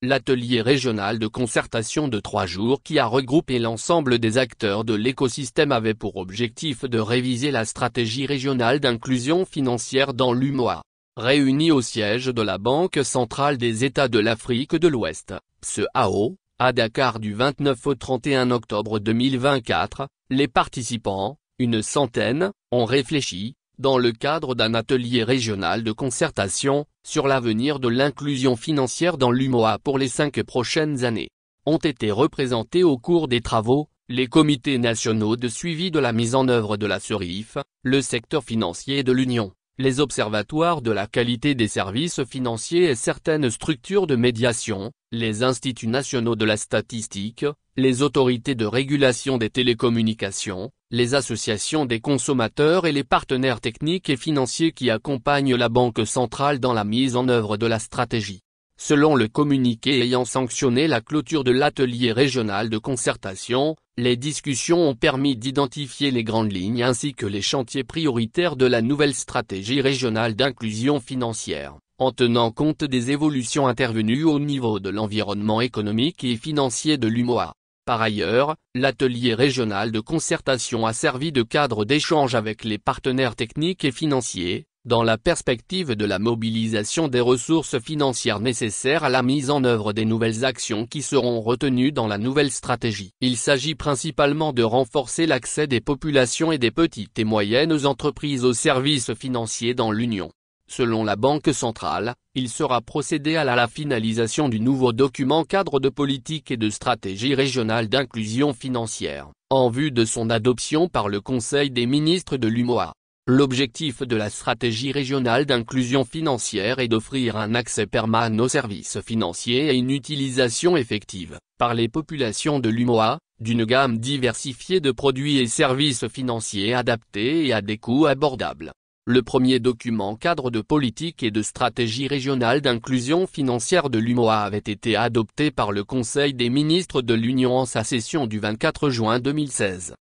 l'atelier régional de concertation de 3 jours qui a regroupé l'ensemble des acteurs de l'écosystème avait pour objectif de réviser la stratégie régionale d'inclusion financière dans l'UEMOA. Réunis au siège de la Banque centrale des États de l'Afrique de l'Ouest, CEAO, à Dakar du 29 au 31 octobre 2024, les participants, une centaine, ont réfléchi, dans le cadre d'un atelier régional de concertation, sur l'avenir de l'inclusion financière dans l'UEMOA pour les 5 prochaines années. Ont été représentés au cours des travaux, les comités nationaux de suivi de la mise en œuvre de la CERIF, le secteur financier de l'Union, les observatoires de la qualité des services financiers et certaines structures de médiation, les instituts nationaux de la statistique, les autorités de régulation des télécommunications, les associations des consommateurs et les partenaires techniques et financiers qui accompagnent la Banque centrale dans la mise en œuvre de la stratégie. Selon le communiqué ayant sanctionné la clôture de l'atelier régional de concertation, les discussions ont permis d'identifier les grandes lignes ainsi que les chantiers prioritaires de la nouvelle stratégie régionale d'inclusion financière, en tenant compte des évolutions intervenues au niveau de l'environnement économique et financier de l'UEMOA. Par ailleurs, l'atelier régional de concertation a servi de cadre d'échange avec les partenaires techniques et financiers, dans la perspective de la mobilisation des ressources financières nécessaires à la mise en œuvre des nouvelles actions qui seront retenues dans la nouvelle stratégie. Il s'agit principalement de renforcer l'accès des populations et des petites et moyennes entreprises aux services financiers dans l'Union. Selon la Banque centrale, il sera procédé à la finalisation du nouveau document cadre de politique et de stratégie régionale d'inclusion financière, en vue de son adoption par le Conseil des ministres de l'UEMOA. L'objectif de la stratégie régionale d'inclusion financière est d'offrir un accès permanent aux services financiers et une utilisation effective, par les populations de l'UEMOA, d'une gamme diversifiée de produits et services financiers adaptés et à des coûts abordables. Le premier document cadre de politique et de stratégie régionale d'inclusion financière de l'UEMOA avait été adopté par le Conseil des ministres de l'Union en sa session du 24 juin 2016.